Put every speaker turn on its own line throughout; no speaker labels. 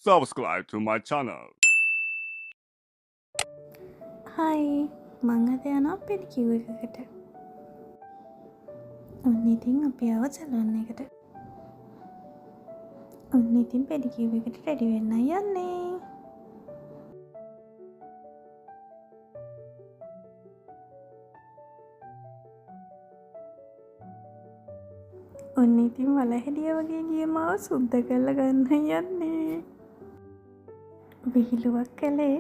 subscribe to my channel.
හයි මං අද යනවා පෙඩිකියුර් එකකට. ඔන්න ඉතින් අපි ආව සැලොන් එකට. ඔන්න ඉතින් පෙඩිකියුර් එකට රෙඩි වෙන්න යන්නේ. ඔන්න ඉතින් වලහෙඩිය වගේ ගිය මාව සුද්ද කරලා ගන්න යන්නේ. විහිළුවක් කළේ.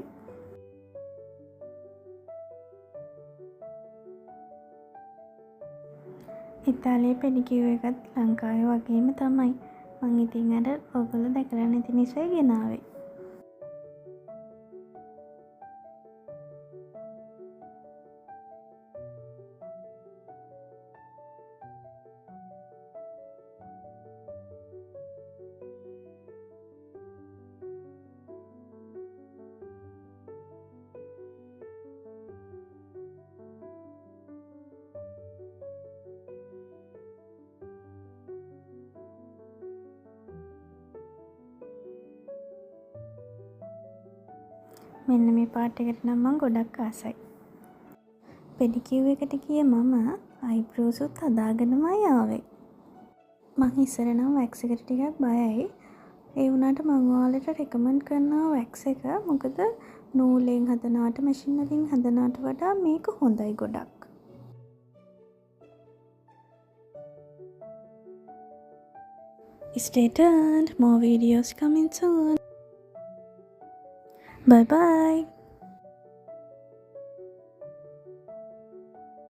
ඉතාලියේ පෙඩිකියුර් එකත් ලංකාවේ වගේම තමයි. මං ඉතින් අර ඔයගොල්ලෝ දැකලා නැති නිසා ගෙනාවේ. මෙන්න මේ පාට් එකට නම් මං ගොඩක් ආසයි. පෙඩිකියුර් එකට ගිය මම අයිබ්‍රෝස් උත් හදාගෙනමයි ආවේ. මං ඉස්සර නම් වැක්ස් එකට ටිකක් බයයි. ඒ වුණාට මං ඔයාලට රෙකමන්ඩ් කරනවා වැක්ස් එක. මොකද නූලෙන් හදනවට මැෂින් වලින් හදනවට වඩා මේක හොඳයි ගොඩක්. Stay tuned, more videos coming soon. Bye bye.